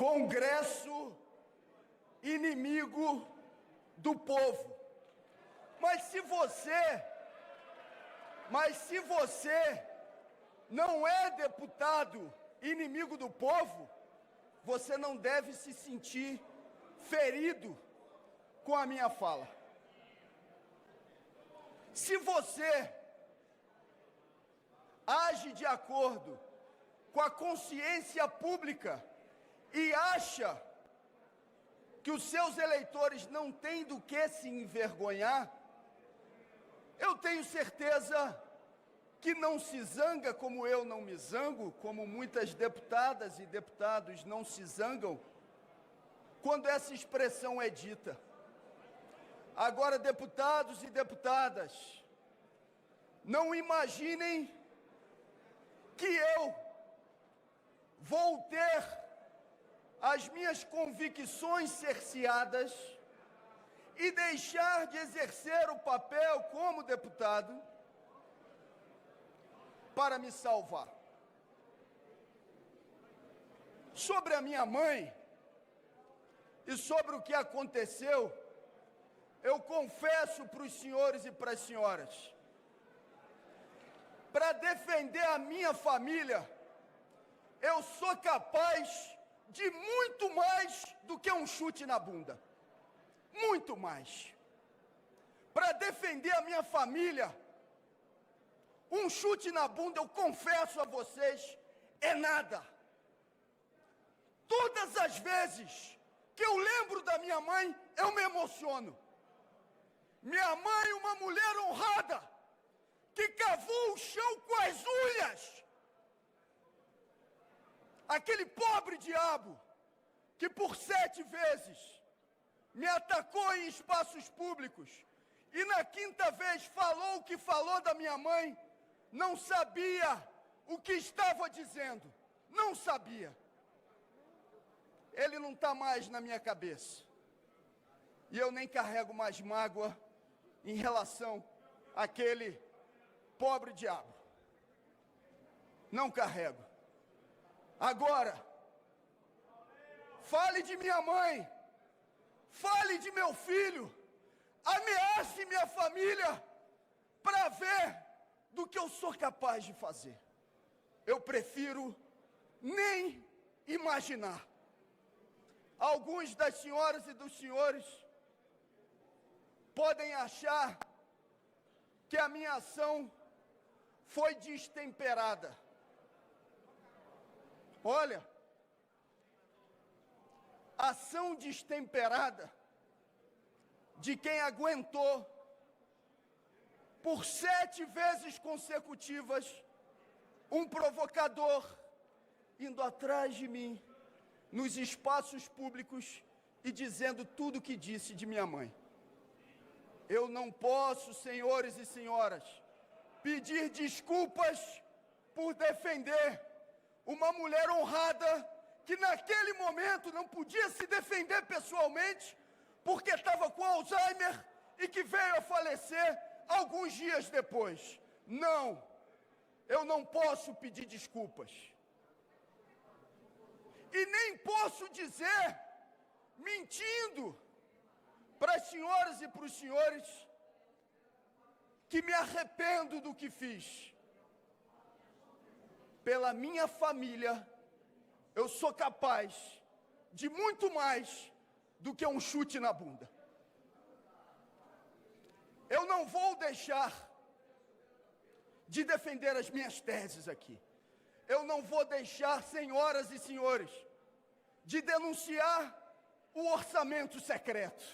Congresso inimigo do povo. Mas se você não é deputado inimigo do povo, você não deve se sentir ferido com a minha fala. Se você age de acordo com a consciência pública e acha que os seus eleitores não têm do que se envergonhar, eu tenho certeza que não se zanga como eu não me zango, como muitas deputadas e deputados não se zangam, quando essa expressão é dita. Agora, deputados e deputadas, não imaginem que eu vou ter as minhas convicções cerceadas e deixar de exercer o papel como deputado para me salvar. Sobre a minha mãe e sobre o que aconteceu, eu confesso para os senhores e para as senhoras, para defender a minha família, eu sou capaz de muito mais do que um chute na bunda. Muito mais. Para defender a minha família, um chute na bunda, eu confesso a vocês, é nada. Todas as vezes que eu lembro da minha mãe, eu me emociono. Minha mãe, uma mulher honrada, que cavou o chão com as unhas. Aquele pobre diabo que por 7 vezes me atacou em espaços públicos e na 5ª vez falou o que falou da minha mãe, não sabia o que estava dizendo, não sabia. Ele não está mais na minha cabeça e eu nem carrego mais mágoa em relação àquele pobre diabo. Não carrego. Agora, fale de minha mãe, fale de meu filho, ameace minha família para ver do que eu sou capaz de fazer. Eu prefiro nem imaginar. Alguns das senhoras e dos senhores podem achar que a minha ação foi destemperada. Olha, ação destemperada de quem aguentou por 7 vezes consecutivas um provocador indo atrás de mim nos espaços públicos e dizendo tudo o que disse de minha mãe. Eu não posso, senhores e senhoras, pedir desculpas por defender uma mulher honrada que naquele momento não podia se defender pessoalmente porque estava com Alzheimer e que veio a falecer alguns dias depois. Não, eu não posso pedir desculpas. E nem posso dizer, mentindo, para as senhoras e para os senhores, que me arrependo do que fiz. Pela minha família, eu sou capaz de muito mais do que um chute na bunda. Eu não vou deixar de defender as minhas teses aqui. Eu não vou deixar, senhoras e senhores, de denunciar o orçamento secreto.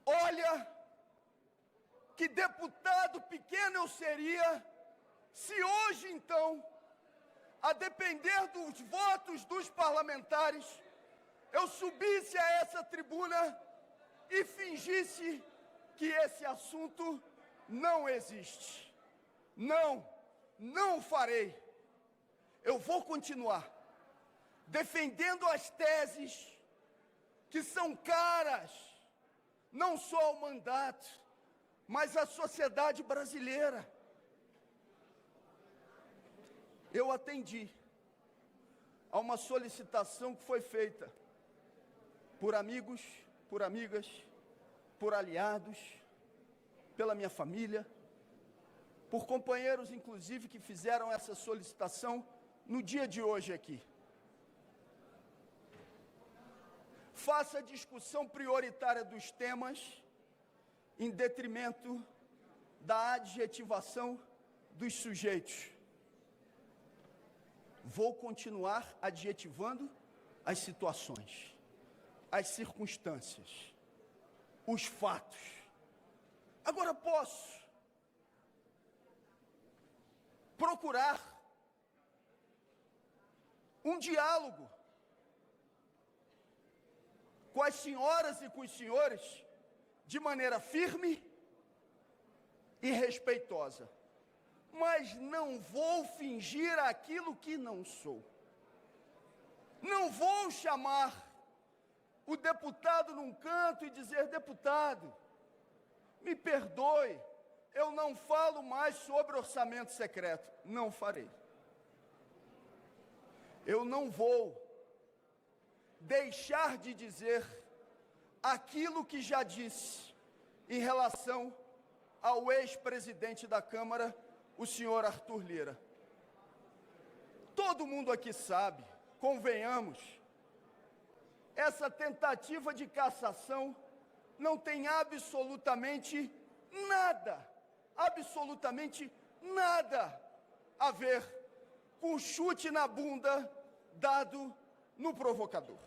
Olha, que deputado pequeno eu seria se hoje, então, a depender dos votos dos parlamentares, eu subisse a essa tribuna e fingisse que esse assunto não existe. Não farei. Eu vou continuar defendendo as teses que são caras, não só ao mandato, mas à sociedade brasileira. Eu atendi a uma solicitação que foi feita por amigos, por amigas, por aliados, pela minha família, por companheiros, inclusive, que fizeram essa solicitação no dia de hoje aqui. Faça a discussão prioritária dos temas em detrimento da adjetivação dos sujeitos. Vou continuar adjetivando as situações, as circunstâncias, os fatos. Agora posso procurar um diálogo com as senhoras e com os senhores de maneira firme e respeitosa. Mas não vou fingir aquilo que não sou. Não vou chamar o deputado num canto e dizer: deputado, me perdoe, eu não falo mais sobre orçamento secreto. Não farei. Eu não vou deixar de dizer aquilo que já disse em relação ao ex-presidente da Câmara, o senhor Arthur Lira. Todo mundo aqui sabe, convenhamos, essa tentativa de cassação não tem absolutamente nada a ver com o chute na bunda dado no provocador.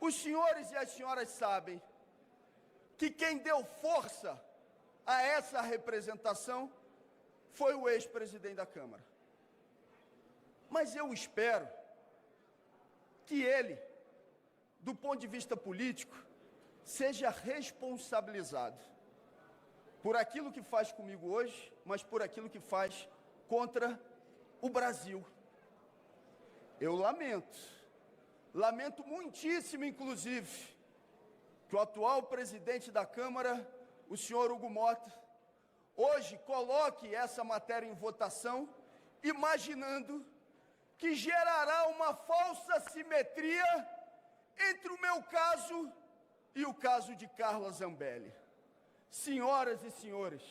Os senhores e as senhoras sabem que quem deu força a essa representação foi o ex-presidente da Câmara. Mas eu espero que ele, do ponto de vista político, seja responsabilizado por aquilo que faz comigo hoje, mas por aquilo que faz contra o Brasil. Eu lamento muitíssimo, inclusive, que o atual presidente da Câmara, o senhor Hugo Mota, hoje coloque essa matéria em votação, imaginando que gerará uma falsa simetria entre o meu caso e o caso de Carla Zambelli. Senhoras e senhores,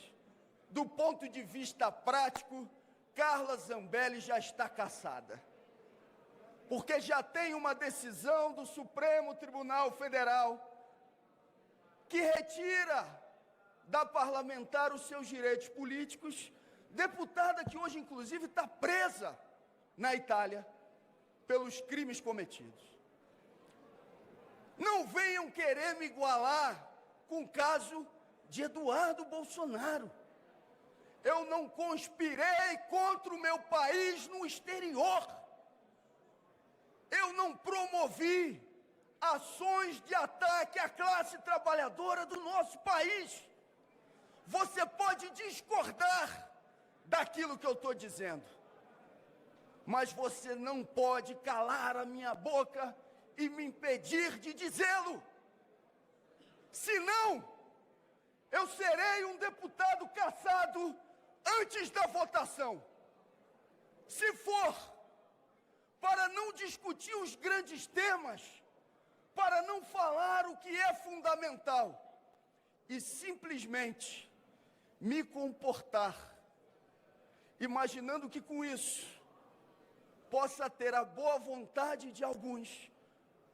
do ponto de vista prático, Carla Zambelli já está cassada, porque já tem uma decisão do Supremo Tribunal Federal que retira da parlamentar os seus direitos políticos, deputada que hoje, inclusive, está presa na Itália pelos crimes cometidos. Não venham querer me igualar com o caso de Eduardo Bolsonaro. Eu não conspirei contra o meu país no exterior. Eu não promovi ações de ataque à classe trabalhadora do nosso país. Você pode discordar daquilo que eu estou dizendo, mas você não pode calar a minha boca e me impedir de dizê-lo. Senão, eu serei um deputado cassado antes da votação. Se for para não discutir os grandes temas, para não falar o que é fundamental e simplesmente me comportar, imaginando que com isso possa ter a boa vontade de alguns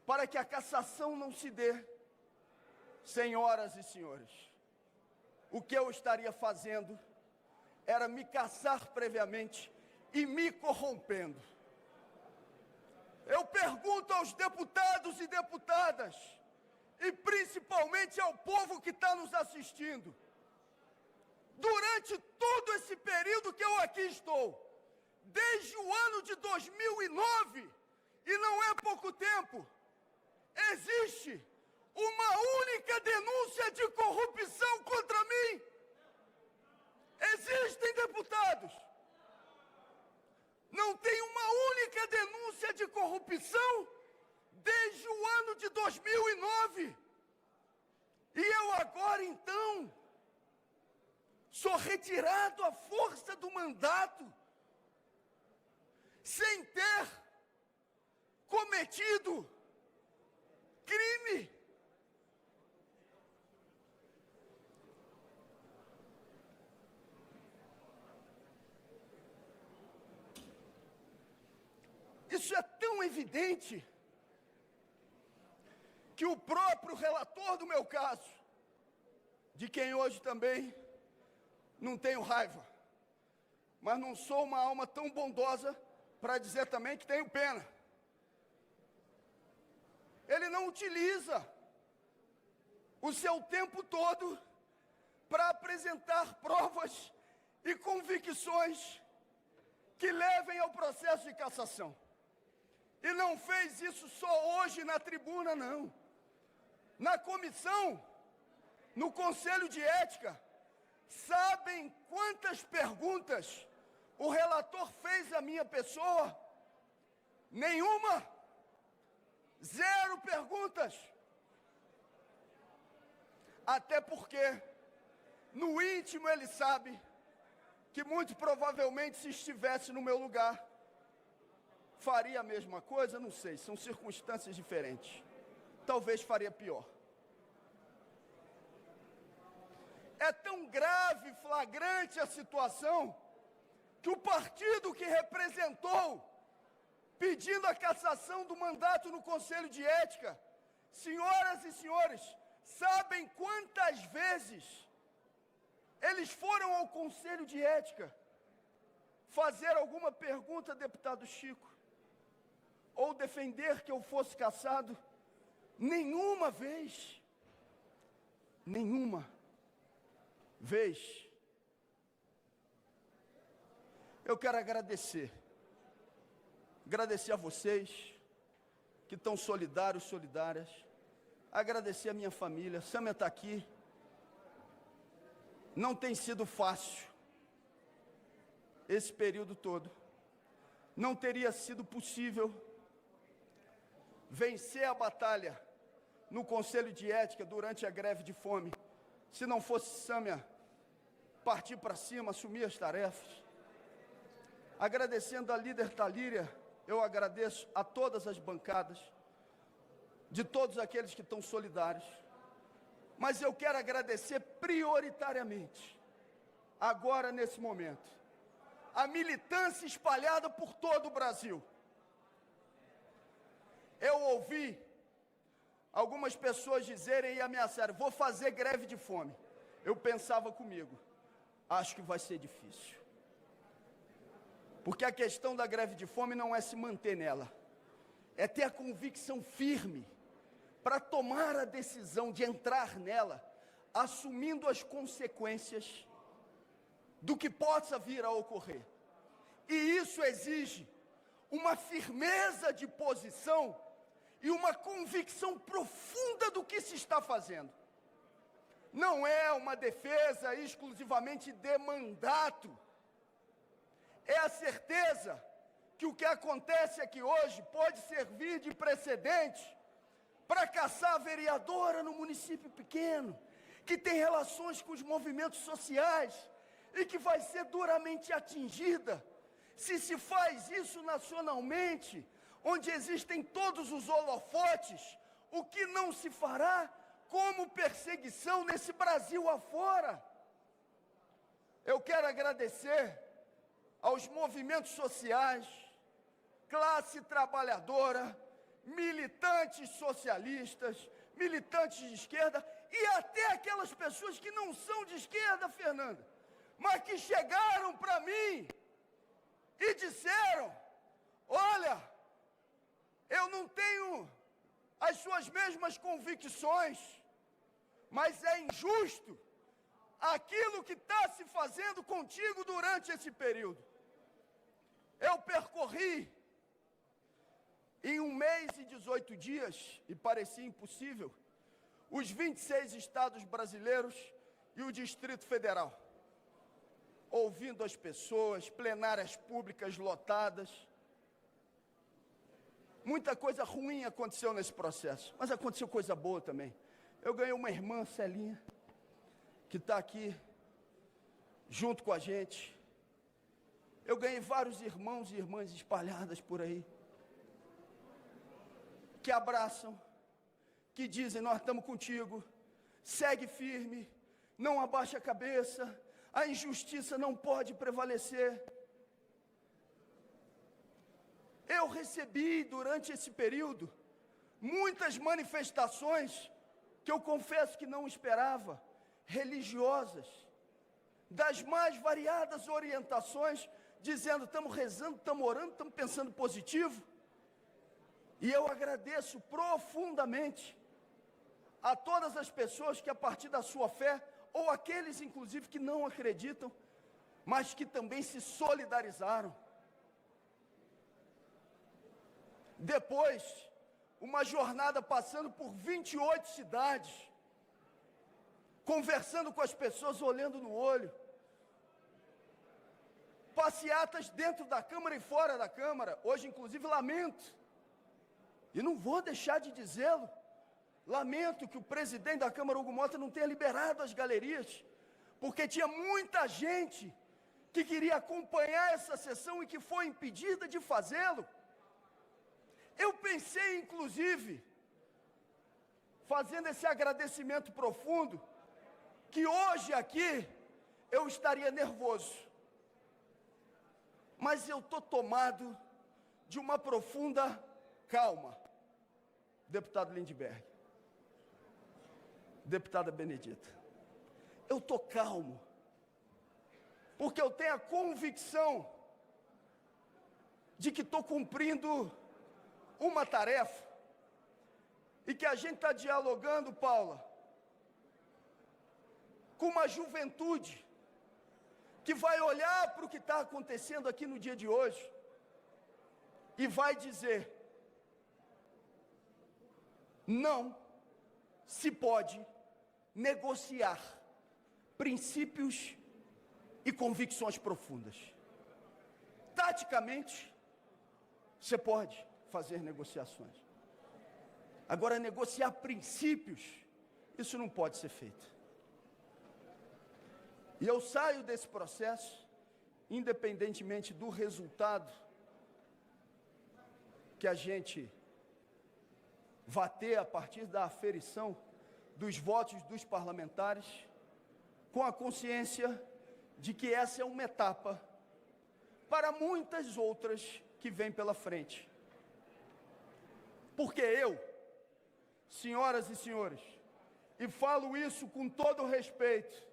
para que a cassação não se dê, senhoras e senhores, o que eu estaria fazendo era me cassar previamente e me corrompendo. Eu pergunto aos deputados e deputadas, e principalmente ao povo que está nos assistindo, durante todo esse período que eu aqui estou, desde o ano de 2009, e não é pouco tempo, existe uma única denúncia de corrupção contra mim? Existem, deputados? Não tem uma única denúncia de corrupção desde o ano de 2009. E eu agora, então, sou retirado à força do mandato, sem ter cometido crime. Isso é tão evidente que o próprio relator do meu caso, de quem hoje também não tenho raiva, mas não sou uma alma tão bondosa para dizer também que tenho pena. Ele não utiliza o seu tempo todo para apresentar provas e convicções que levem ao processo de cassação. E não fez isso só hoje na tribuna, não. Na comissão, no Conselho de Ética, sabem quantas perguntas o relator fez à minha pessoa? Nenhuma. 0 perguntas. Até porque, no íntimo, ele sabe que muito provavelmente, se estivesse no meu lugar, faria a mesma coisa? Não sei, são circunstâncias diferentes. Talvez faria pior. É tão grave, flagrante a situação, que o partido que representou, pedindo a cassação do mandato no Conselho de Ética, senhoras e senhores, sabem quantas vezes eles foram ao Conselho de Ética fazer alguma pergunta, deputado Chico, ou defender que eu fosse cassado? Nenhuma vez. Nenhuma vez. Eu quero agradecer a vocês que estão solidários, solidárias, agradecer a minha família. Sâmia está aqui. Não tem sido fácil esse período todo. Não teria sido possível vencer a batalha no Conselho de Ética durante a greve de fome, se não fosse Sâmia partir para cima, assumir as tarefas. Agradecendo a líder Talíria, eu agradeço a todas as bancadas, de todos aqueles que estão solidários, mas eu quero agradecer prioritariamente, agora nesse momento, a militância espalhada por todo o Brasil. Eu ouvi algumas pessoas dizerem e ameaçarem: vou fazer greve de fome. Eu pensava comigo, acho que vai ser difícil. Porque a questão da greve de fome não é se manter nela, é ter a convicção firme para tomar a decisão de entrar nela, assumindo as consequências do que possa vir a ocorrer. E isso exige uma firmeza de posição e uma convicção profunda do que se está fazendo. Não é uma defesa exclusivamente de mandato. É a certeza que o que acontece aqui hoje pode servir de precedente para caçar a vereadora no município pequeno, que tem relações com os movimentos sociais e que vai ser duramente atingida se faz isso nacionalmente, onde existem todos os holofotes. O que não se fará como perseguição nesse Brasil afora? Eu quero agradecer aos movimentos sociais, classe trabalhadora, militantes socialistas, militantes de esquerda e até aquelas pessoas que não são de esquerda, Fernanda, mas que chegaram para mim e disseram: olha, eu não tenho as suas mesmas convicções, mas é injusto aquilo que está se fazendo contigo durante esse período. Eu percorri em 1 mês e 18 dias, e parecia impossível, os 26 estados brasileiros e o Distrito Federal, ouvindo as pessoas, plenárias públicas lotadas. Muita coisa ruim aconteceu nesse processo, mas aconteceu coisa boa também. Eu ganhei uma irmã, Celinha, que está aqui junto com a gente. Eu ganhei vários irmãos e irmãs espalhadas por aí, que abraçam, que dizem: nós estamos contigo, segue firme, não abaixa a cabeça, a injustiça não pode prevalecer. Eu recebi durante esse período muitas manifestações que eu confesso que não esperava, religiosas, das mais variadas orientações, dizendo: estamos rezando, estamos orando, estamos pensando positivo. E eu agradeço profundamente a todas as pessoas que, a partir da sua fé, ou aqueles inclusive que não acreditam, mas que também se solidarizaram. Depois, uma jornada passando por 28 cidades, conversando com as pessoas, olhando no olho, passeatas dentro da Câmara e fora da Câmara. Hoje, inclusive, lamento, e não vou deixar de dizê-lo, lamento que o presidente da Câmara, Hugo Mota, não tenha liberado as galerias, porque tinha muita gente que queria acompanhar essa sessão e que foi impedida de fazê-lo. Eu pensei, inclusive, fazendo esse agradecimento profundo, que hoje aqui eu estaria nervoso. Mas eu estou tomado de uma profunda calma. Deputado Lindbergh, deputada Benedita, eu estou calmo, porque eu tenho a convicção de que estou cumprindo uma tarefa, e que a gente está dialogando, Paula, com uma juventude que vai olhar para o que está acontecendo aqui no dia de hoje e vai dizer: não se pode negociar princípios e convicções profundas. Taticamente, você pode fazer negociações. Agora, negociar princípios, isso não pode ser feito. E eu saio desse processo, independentemente do resultado que a gente vai ter a partir da aferição dos votos dos parlamentares, com a consciência de que essa é uma etapa para muitas outras que vêm pela frente. Porque eu, senhoras e senhores, e falo isso com todo respeito,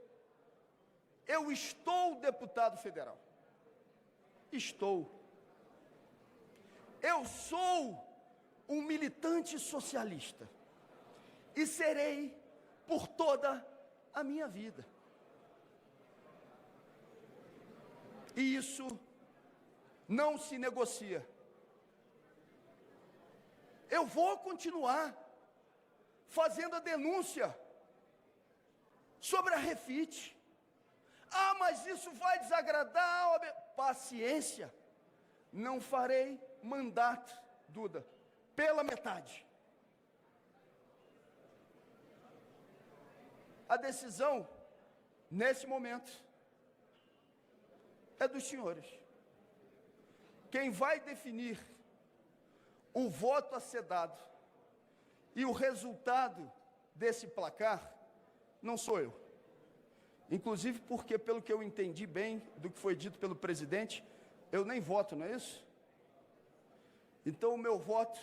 eu estou deputado federal. Estou. Eu sou um militante socialista e serei por toda a minha vida. E isso não se negocia. Eu vou continuar fazendo a denúncia sobre a Refit. Ah, mas isso vai desagradar. Paciência. Não farei mandato, Duda, pela metade. A decisão, nesse momento, é dos senhores. Quem vai definir o voto a ser dado e o resultado desse placar não sou eu. Inclusive porque, pelo que eu entendi bem do que foi dito pelo presidente, eu nem voto, não é isso? Então o meu voto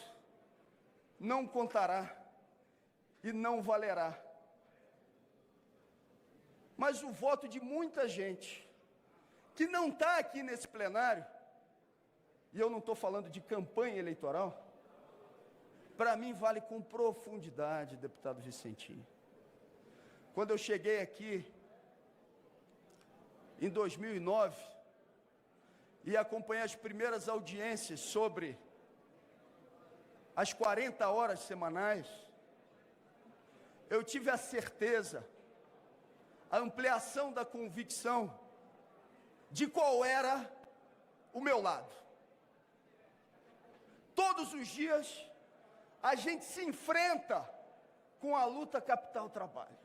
não contará e não valerá. Mas o voto de muita gente que não está aqui nesse plenário, e eu não estou falando de campanha eleitoral, para mim vale com profundidade, deputado Vicentinho. Quando eu cheguei aqui, em 2009, e acompanhei as primeiras audiências sobre as 40 horas semanais, eu tive a certeza, a ampliação da convicção de qual era o meu lado. Todos os dias, a gente se enfrenta com a luta capital-trabalho.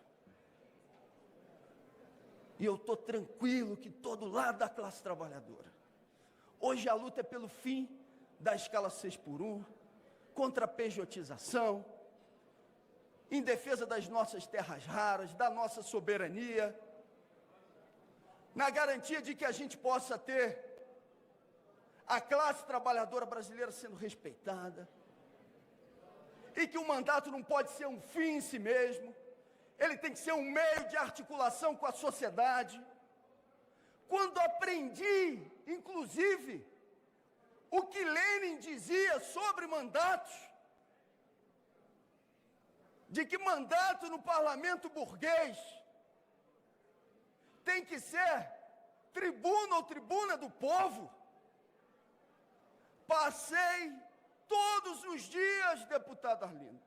E eu estou tranquilo que todo lado da classe trabalhadora. Hoje a luta é pelo fim da escala 6x1, contra a pejotização, em defesa das nossas terras raras, da nossa soberania, na garantia de que a gente possa ter a classe trabalhadora brasileira sendo respeitada, e que o mandato não pode ser um fim em si mesmo, ele tem que ser um meio de articulação com a sociedade. Quando aprendi, inclusive, o que Lenin dizia sobre mandatos, de que mandato no parlamento burguês tem que ser tribuno ou tribuna do povo, passei todos os dias, deputado Arlindo,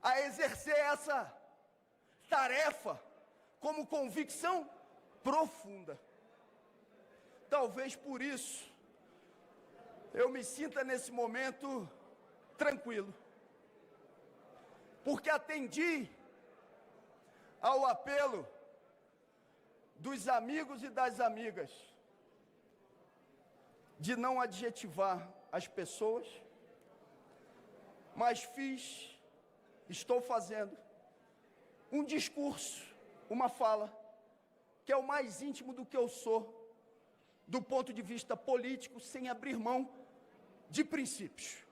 a exercer essa tarefa como convicção profunda. Talvez por isso eu me sinta nesse momento tranquilo, porque atendi ao apelo dos amigos e das amigas de não adjetivar as pessoas, mas estou fazendo um discurso, uma fala, que é o mais íntimo do que eu sou, do ponto de vista político, sem abrir mão de princípios.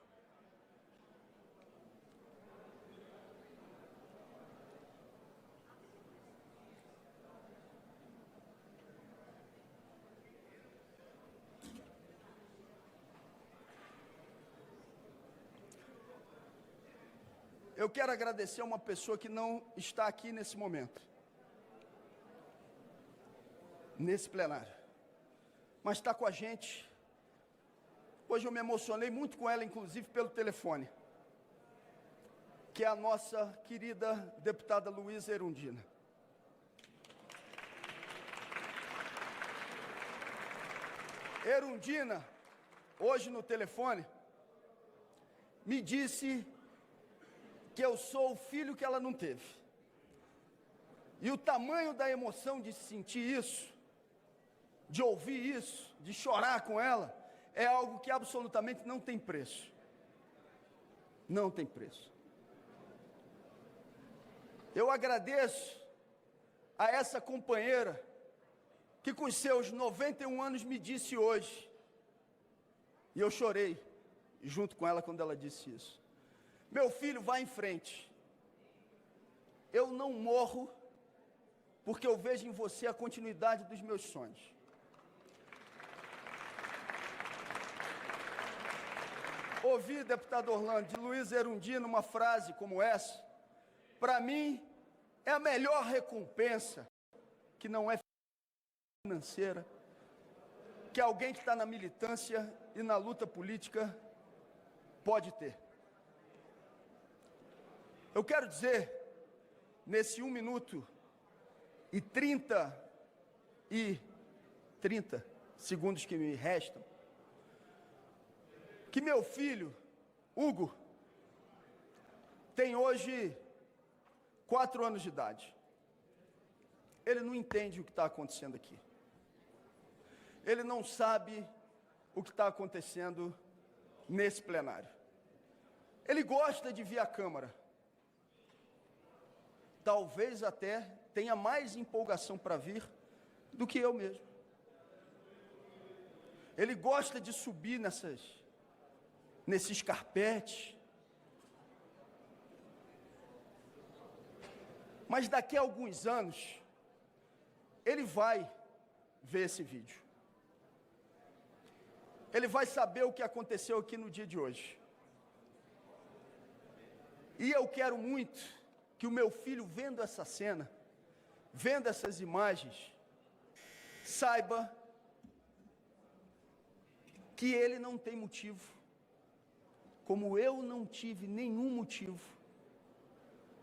Eu quero agradecer a uma pessoa que não está aqui nesse momento, nesse plenário, mas está com a gente. Hoje eu me emocionei muito com ela, inclusive pelo telefone, que é a nossa querida deputada Luísa Erundina. Erundina, hoje no telefone, me disse que eu sou o filho que ela não teve. E o tamanho da emoção de sentir isso, de ouvir isso, de chorar com ela, é algo que absolutamente não tem preço. Não tem preço. Eu agradeço a essa companheira que com seus 91 anos me disse hoje, e eu chorei junto com ela quando ela disse isso: meu filho, vá em frente. Eu não morro porque eu vejo em você a continuidade dos meus sonhos. Ouvir, deputado Orlando, de Luísa Erundina uma frase como essa, para mim, é a melhor recompensa, que não é financeira, que alguém que está na militância e na luta política pode ter. Eu quero dizer, nesse 1 minuto e 30 segundos que me restam, que meu filho, Hugo, tem hoje 4 anos de idade. Ele não entende o que está acontecendo aqui. Ele não sabe o que está acontecendo nesse plenário. Ele gosta de vir à Câmara. Talvez até tenha mais empolgação para vir do que eu mesmo. Ele gosta de subir nesses carpetes. Mas daqui a alguns anos, ele vai ver esse vídeo. Ele vai saber o que aconteceu aqui no dia de hoje. E eu quero muito que o meu filho, vendo essa cena, vendo essas imagens, saiba que ele não tem motivo, como eu não tive nenhum motivo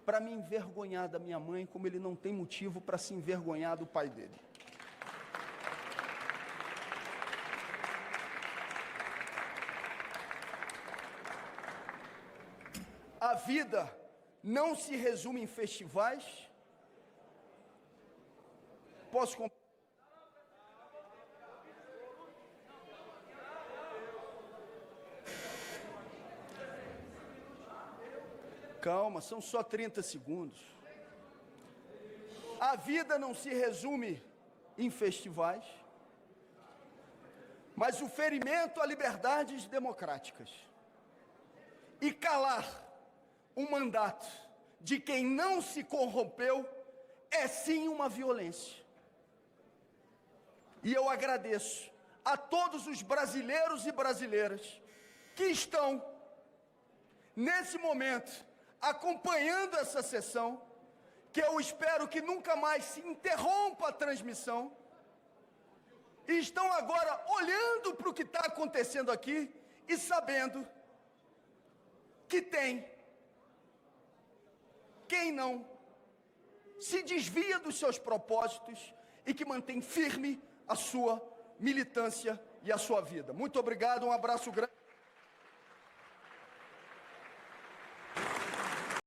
para me envergonhar da minha mãe, como ele não tem motivo para se envergonhar do pai dele. A vida não se resume em festivais. calma, são só 30 segundos. A vida não se resume em festivais, mas o ferimento a liberdades democráticas e calar um mandato de quem não se corrompeu é sim uma violência. E eu agradeço a todos os brasileiros e brasileiras que estão, nesse momento, acompanhando essa sessão, que eu espero que nunca mais se interrompa a transmissão, e estão agora olhando para o que está acontecendo aqui e sabendo que tem quem não se desvia dos seus propósitos e que mantém firme a sua militância e a sua vida. Muito obrigado, um abraço grande.